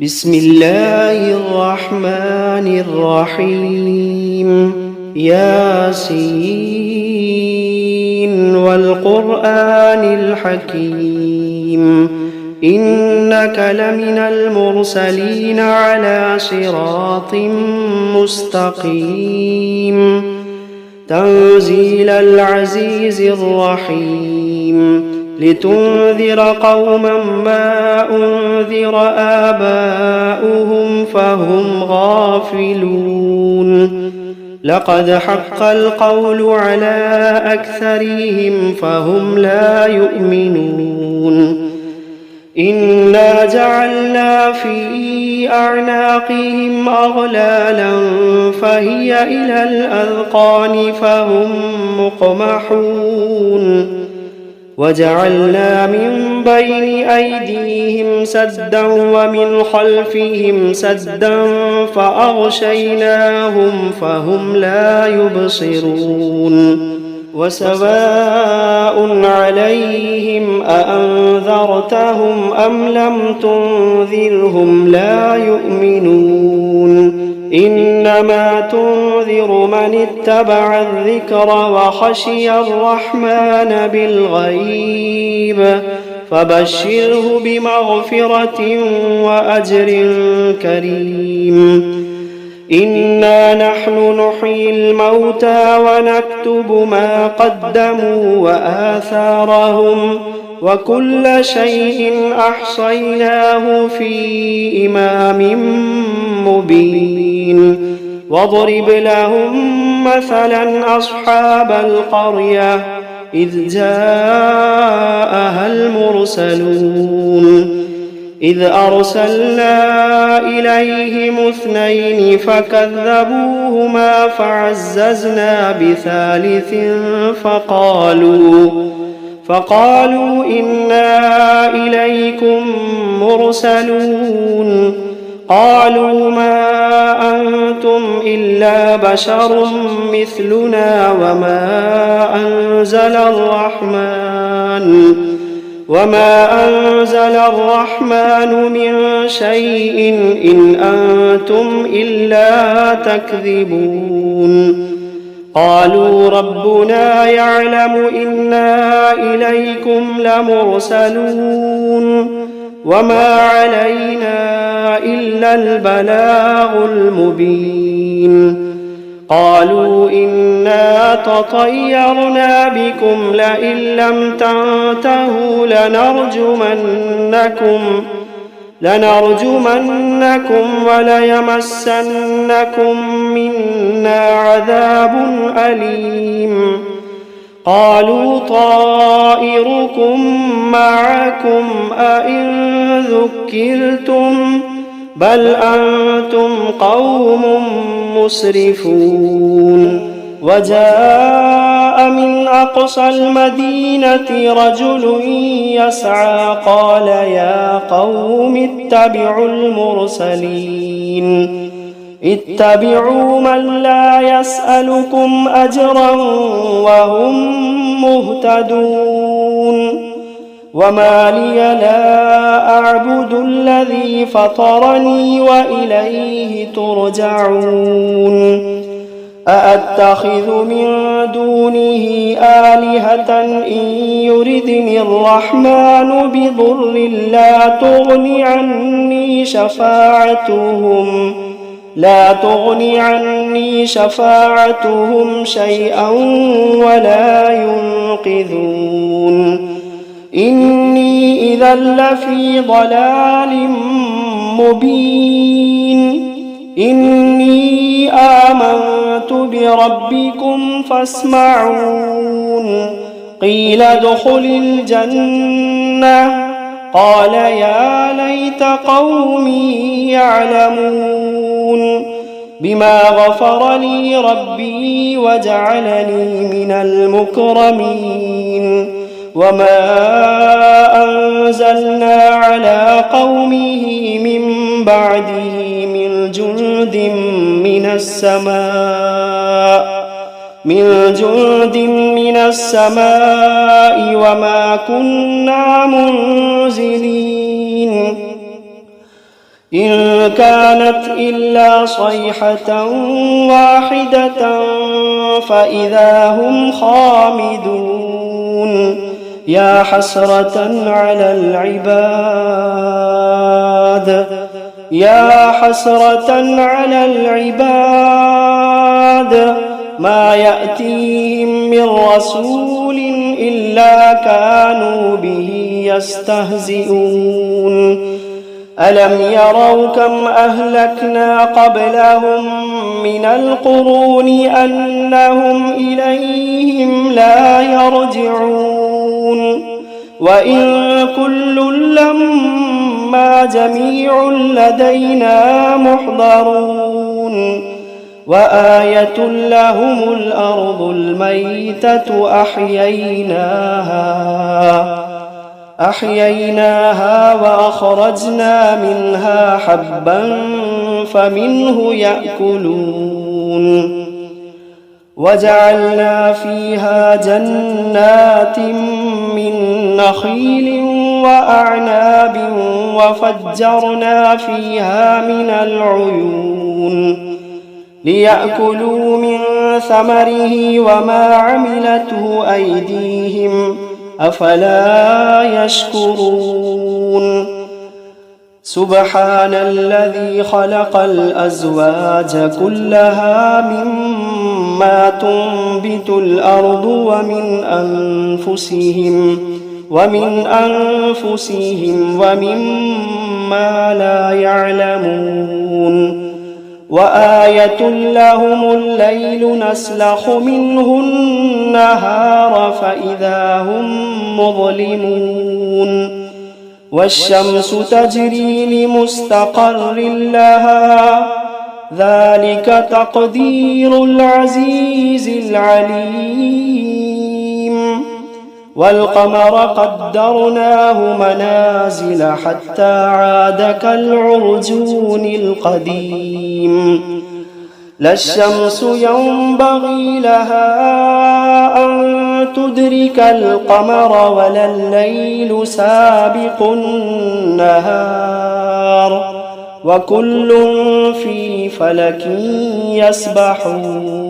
بسم الله الرحمن الرحيم ياسين والقرآن الحكيم إنك لمن المرسلين على صراط مستقيم تنزيل العزيز الرحيم لتنذر قوما ما أنذر آباؤهم فهم غافلون لقد حق القول على أكثرهم فهم لا يؤمنون إنا جعلنا في أعناقهم أغلالا فهي إلى الأذقان فهم مقمحون وجعلنا من بين أيديهم سدا ومن خلفهم سدا فأغشيناهم فهم لا يبصرون وسواء عليهم أأنذرتهم أم لم تنذرهم لا يؤمنون إنما تنذر من اتبع الذكر وخشي الرحمن بالغيب فبشره بمغفرة وأجر كريم إنا نحن نحيي الموتى ونكتب ما قدموا وآثارهم وكل شيء أحصيناه في إمام مبين واضرب لهم مثلا أصحاب القرية إذ جاءها المرسلون إذ أرسلنا إليهم 2 فكذبوهما فعززنا بثالث فقالوا إنا إليكم مرسلون قالوا ما أنتم إلا بشر مثلنا وما أنزل الرحمن من شيء إن أنتم إلا تكذبون قالوا ربنا يعلم إنا إليكم لمرسلون وما علينا إلا البلاغ المبين قالوا إنا تطيرنا بكم لئن لم تنتهوا لنرجمنكم وليمسنكم منا عذاب أليم قالوا طائركم معكم أئن ذكرتم بل أنتم قوم مسرفون وجاء من أقصى المدينة رجل يسعى قال يا قوم اتبعوا من لا يسألكم أجرا وهم مهتدون وما لي لا أعبد الذي فطرني وإليه ترجعون أأتخذ من دونه آلهة إن يردني الرحمن بضر لا تغني عني شفاعتهم شيئا ولا ينقذون إني إذا لفي ضلال مبين إني آمنت بربكم فاسمعون قيل ادخل الجنة قال يا ليت قومي يعلمون بما غفر لي ربي وجعلني من المكرمين وما أنزلنا على قومه من بعده من جند من السماء وما كنا منزلين إن كانت إلا صيحة واحدة فإذا هم خامدون يا حسرة على العباد يا حسرة على العباد ما يأتيهم من رسول إلا كانوا به يستهزئون ألم يروا كم أهلكنا قبلهم من القرون أنهم إليهم لا يرجعون وإن كل لما جميع لدينا محضرون وآية لهم الأرض الميتة أحييناها وأخرجنا منها حبا فمنه يأكلون وجعلنا فيها جنات من نخيل وأعناب وفجرنا فيها من العيون ليأكلوا من ثمره وما عملته أيديهم أفلا يشكرون سبحان الذي خلق الأزواج كلها مما تنبت الأرض ومن أنفسهم ومما لا يعلمون وآية لهم الليل نسلخ منه النهار فإذا هم مظلمون والشمس تجري لمستقر لها ذلك تقدير العزيز العليم والقمر قدرناه منازل حتى عاد كالعرجون القديم لا الشمس ينبغي لها أن تدرك القمر ولا الليل سابق النهار وكل في فلك يسبحون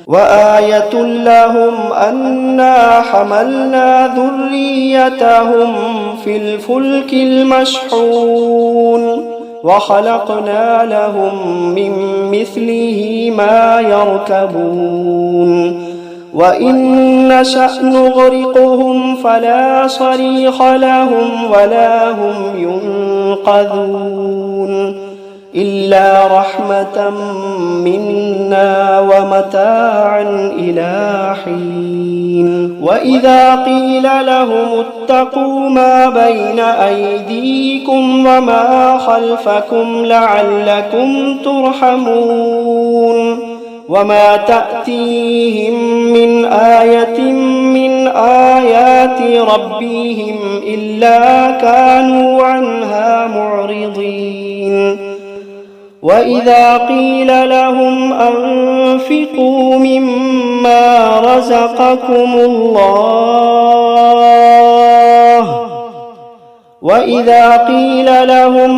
وآية لهم أنا حملنا ذريتهم في الفلك المشحون وخلقنا لهم من مثله ما يركبون وإن نشأ نغرقهم فلا صريخ لهم ولا هم ينقذون إلا رحمة منا ومتاعا إلى حين وإذا قيل لهم اتقوا ما بين أيديكم وما خلفكم لعلكم ترحمون وما تأتيهم من آية من آيات ربهم إلا كانوا عنها معرضين وإذا قيل لهم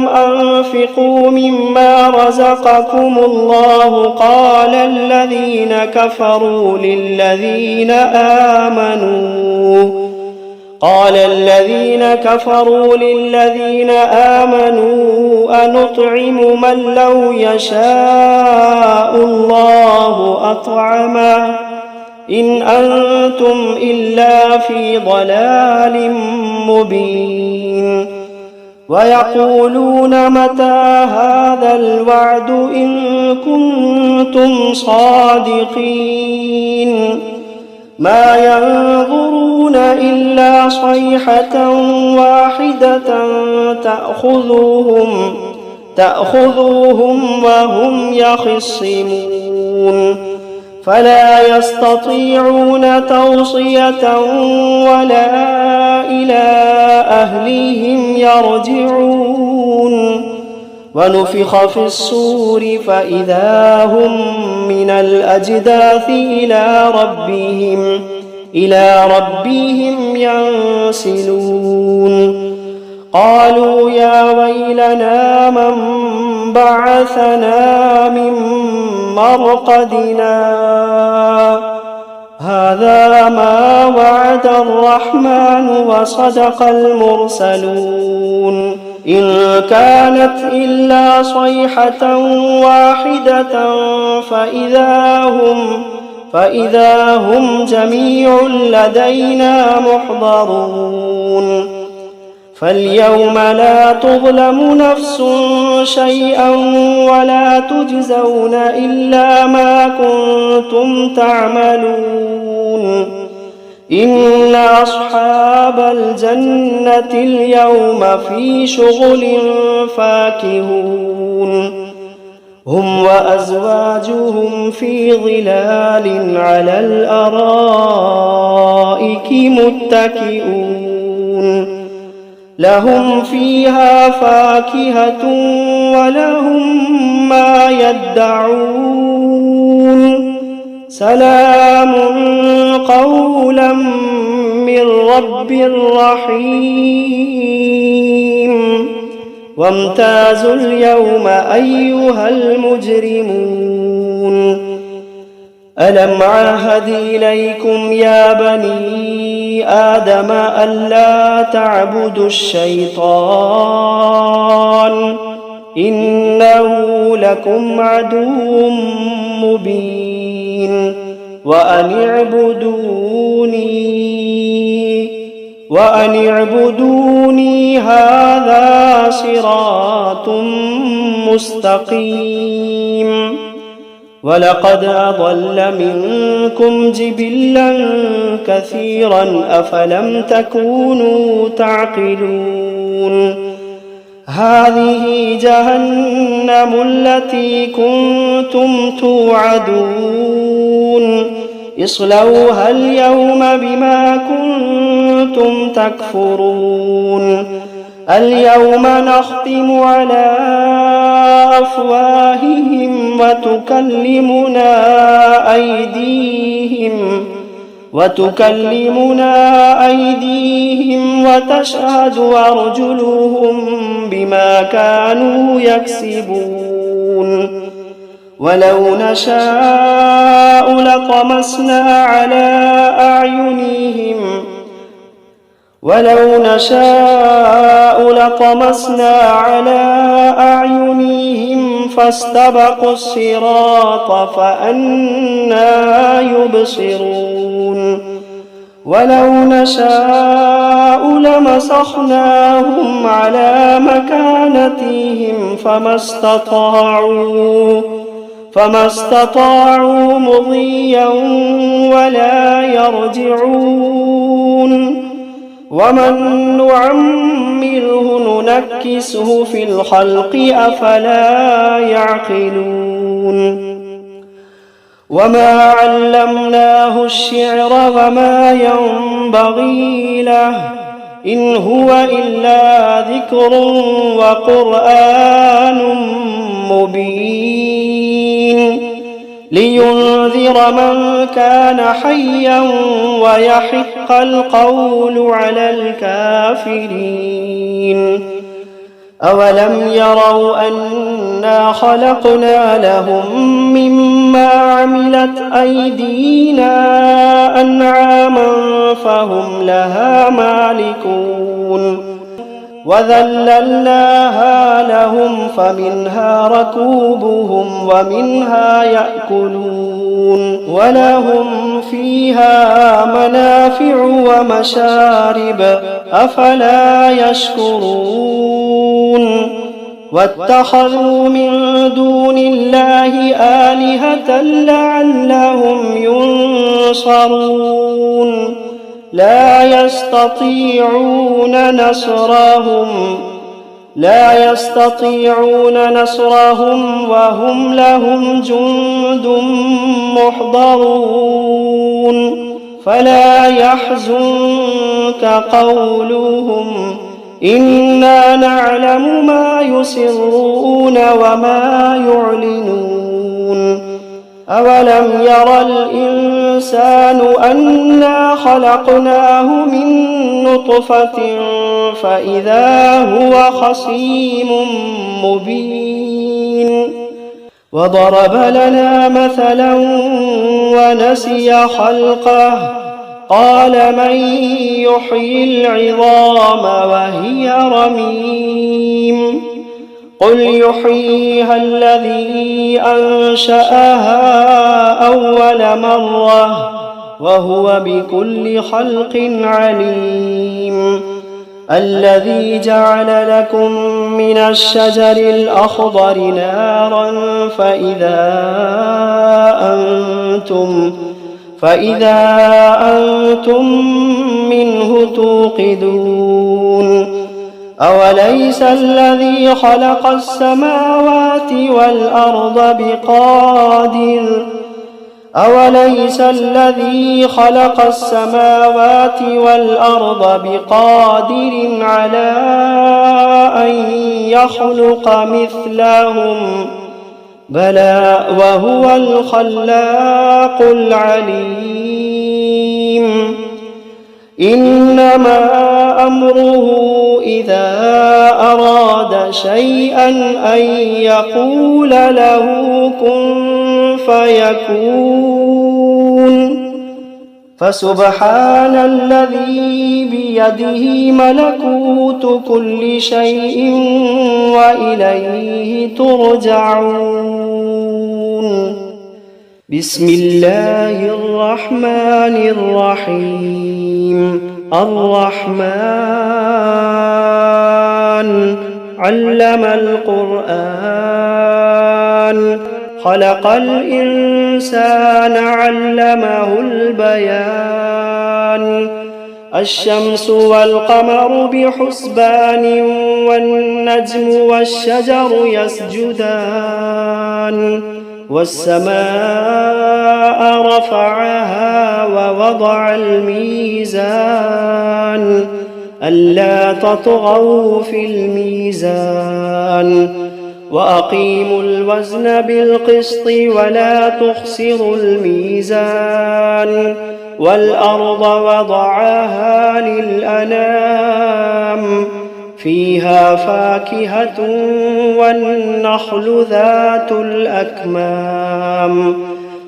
أنفقوا مما رزقكم الله قال الذين كفروا للذين آمنوا أنطعم من لو يشاء الله أطعمه إن أنتم إلا في ضلال مبين ويقولون متى هذا الوعد إن كنتم صادقين ما ينظرون إلا صيحة واحدة تأخذوهم وهم يخصمون فلا يستطيعون توصية ولا إلى أهلهم يرجعون ونفخ في الصور فإذا هم من الأجداث إلى ربهم ينسلون قالوا يا ويلنا من بعثنا من مرقدنا هذا ما وعد الرحمن وصدق المرسلون إن كانت إلا صيحة واحدة فإذا هم جميع لدينا محضرون فاليوم لا تظلم نفس شيئا ولا تجزون إلا ما كنتم تعملون إن أصحاب الجنة اليوم في شغل فاكهون هم وأزواجهم في ظلال على الأرائك متكئون لهم فيها فاكهة ولهم ما يدعون سلام قولا من رب رحيم وامتازوا اليوم أيها المجرمون ألم عهد إليكم يا بني آدم ألا تعبدوا الشيطان إنه لكم عدو مبين وأن اعبدوني هذا صراط مستقيم ولقد أضل منكم جبلا كثيرا أفلم تكونوا تعقلون هذه جهنم التي كنتم توعدون اصلوها اليوم بما كنتم تكفرون اليوم نختم على أفواههم وتكلمنا أيديهم وتشهد أرجلهم بما كانوا يكسبون ولو نشاء لطمسنا على أعينهم فاستبقوا الصراط فأنى يبصرون ولو نشاء لمسخناهم على مكانتهم فما استطاعوا مضيا ولا يرجعون ومن نعمره ننكسه في الخلق أفلا يعقلون وما علمناه الشعر وما ينبغي له إن هو إلا ذكر وقرآن مبين لينذر من كان حيا ويحق القول على الكافرين أولم يروا أنا خلقنا لهم مما عملت أيدينا أنعاما فهم لها مالكون وذللناها لهم فمنها ركوبهم ومنها يأكلون ولهم فيها منافع ومشارب أفلا يشكرون واتخذوا من دون الله آلهة لعلهم ينصرون لا يستطيعون نصرهم وهم لهم جند محضرون فلا يحزنك قولهم إنا نعلم ما يسرون وما يعلنون أولم ير الإنسان أنا خلقناه من نطفة فإذا هو خصيم مبين وضرب لنا مثلا ونسي خلقه قال من يحيي العظام وهي رميم قل يحييها الذي أنشأها أول مرة وهو بكل خلق عليم الذي جعل لكم من الشجر الأخضر نارا فإذا أنتم منه توقدون أوليس الذي خلق السماوات والأرض بقادر على أن يخلق مثلهم بلى وهو الخلاق العليم إنما أمره إذا أراد شيئا أن يقول له كن فيكون فسبحان الذي بيده ملكوت كل شيء وإليه ترجعون بسم الله الرحمن الرحيم الرحمن علم القرآن خلق الإنسان علمه البيان الشمس والقمر بحسبان والنجم والشجر يسجدان والسماء رفعها ووضع الميزان ألا تطغوا في الميزان وأقيموا الوزن بالقسط ولا تخسروا الميزان والأرض وضعها للأنام فيها فاكهة والنخل ذات الأكمام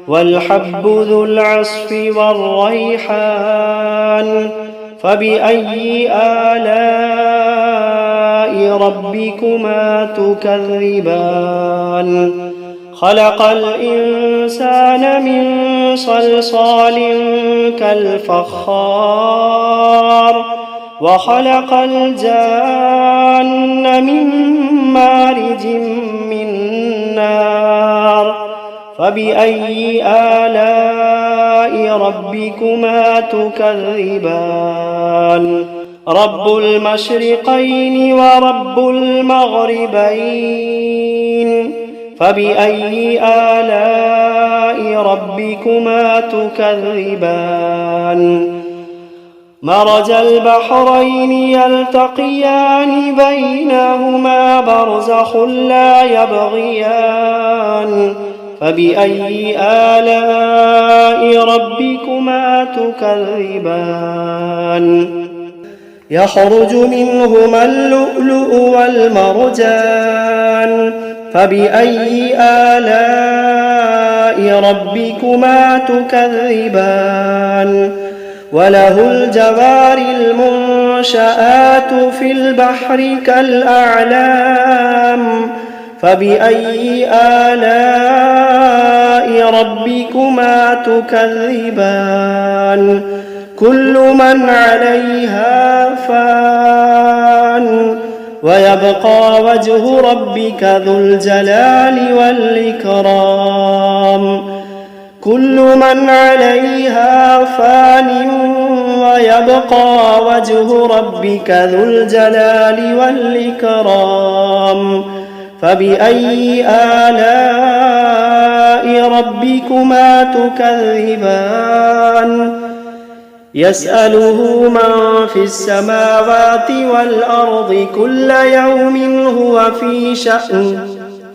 والحب ذو العصف والريحان فبأي آلاء ربكما تكذبان خلق الإنسان من صلصال كالفخار وخلق الجان من مارج من نار فبأي آلاء ربكما تكذبان رب المشرقين ورب المغربين فبأي آلاء ربكما تكذبان مرج البحرين يلتقيان بينهما برزخ لا يبغيان فبأي آلاء ربكما تكذبان يخرج منهما اللؤلؤ والمرجان فبأي آلاء ربكما تكذبان وله الجوار المنشآت في البحر كالأعلام فبأي آلاء ربكما تكذبان كل من عليها فان ويبقى وجه ربك ذو الجلال والإكرام كل من عليها فان ويبقى وجه ربك ذو الجلال والإكرام فبأي آلاء ربكما تكذبان يسأله من في السماوات والأرض كل يوم هو في شأن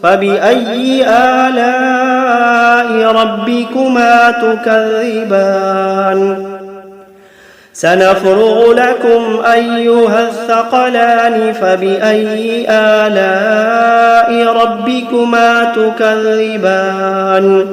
فبأي آلاء ربكما تكذبان سنفرغ لكم أيها الثقلان فبأي آلاء ربكما تكذبان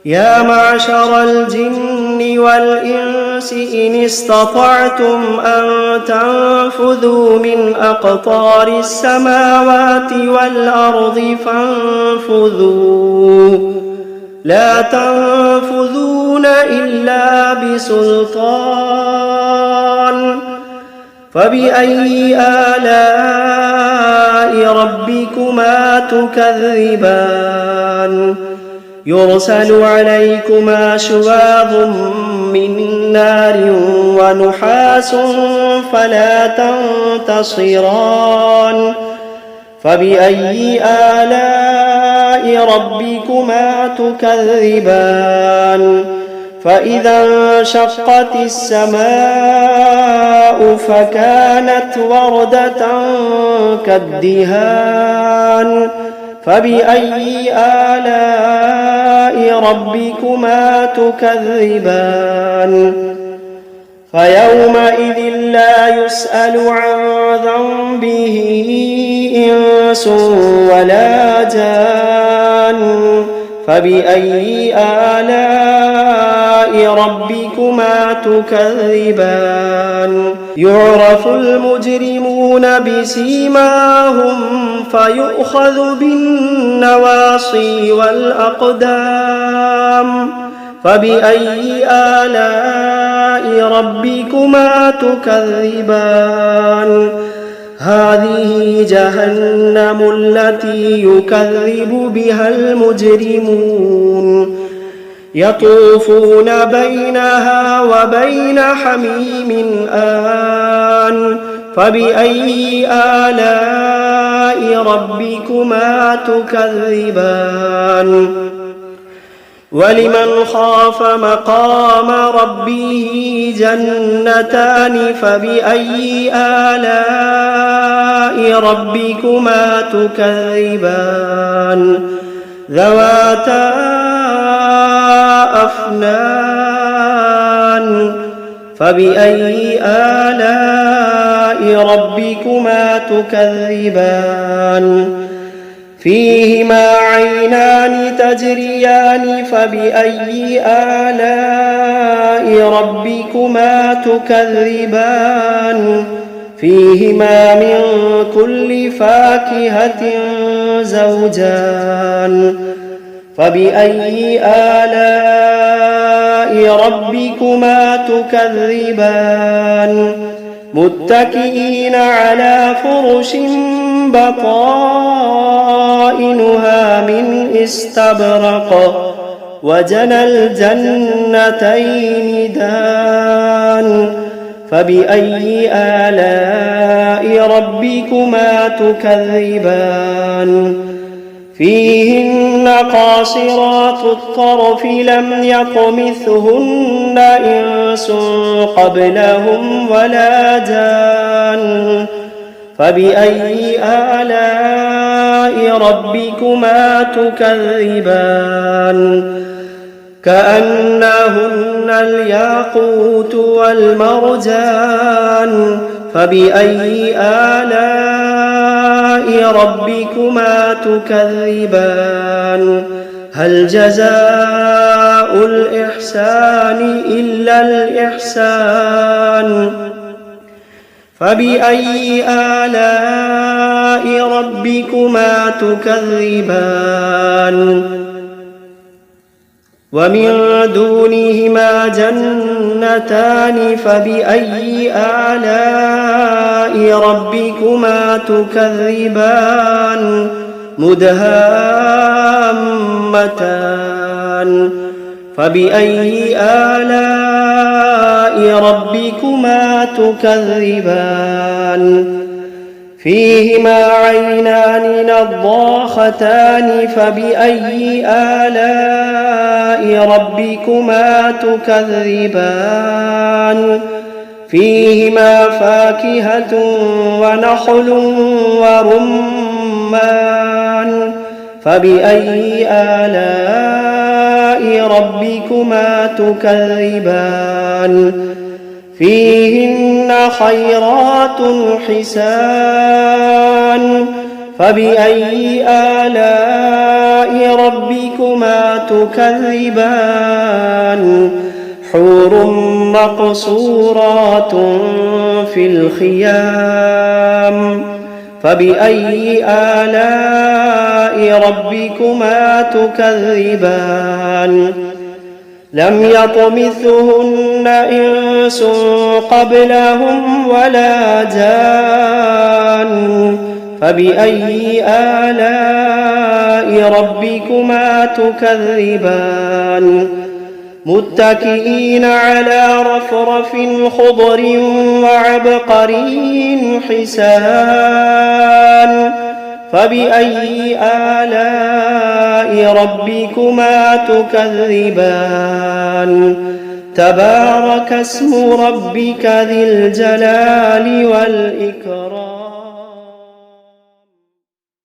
يا معشر الجن والإنس إن استطعتم أن تنفذوا من أقطار السماوات والأرض فانفذوا لا تنفذون إلا بسلطان فبأي آلاء ربكما تكذبان يرسل عليكما شواظ من نار ونحاس فلا تنتصران فبأي آلاء ربكما تكذبان فإذا انشقت السماء فكانت وردة كالدهان فبأي آلاء ربكما تكذبان فيومئذ لا يسأل عن ذنبه إنس ولا جان فبأي آلاء ربكما تكذبان يعرف المجرمون بسيماهم فيؤخذ بالنواصي والأقدام فبأي آلاء ربكما تكذبان هذه جهنم التي يكذب بها المجرمون يطوفون بينها وبين حميم آن فبأي آلاء ربكما تكذبان ولمن خاف مقام ربه جنتان فبأي آلاء ربكما تكذبان ذواتا أفنان فبأي آلاء ربكما تكذبان فيهما عينان تجريان فبأي آلاء ربكما تكذبان فيهما من كل فاكهة زوجان فبأي آلاء ربكما تكذبان متكئين على فرش بطائنها من استبرق وجنى الجنتين دان فبأي آلاء ربكما تكذبان فيهن قاصرات الطرف لم يطمثهن إنس قبلهم ولا جان فبأي آلاء ربكما تكذبان كأنهن الياقوت والمرجان فبأي آلاء ربكما تكذبان هل جزاء الإحسان إلا الإحسان فبأي آلاء ربكما تكذبان ومن دونهما جنتان فبأي آلاء ربكما تكذبان مدهامتان فبأي آلاء ربكما تكذبان فيهما عينان نضاختان فبأي آلاء ربكما تكذبان فيهما فاكهة ونخل ورمان فبأي آلاء ربكما تكذبان فيهن خيرات حسان فبأي آلاء ربكما تكذبان حور مقصورات في الخيام فبأي آلاء ربكما تكذبان لم يطمثهن إنس قبلهم ولا جان فبأي آلاء ربكما تكذبان متكئين على رفرف خضر وعبقري حسان فبأي آلاء ربكما تكذبان تبارك اسم ربك ذي الجلال والإكرام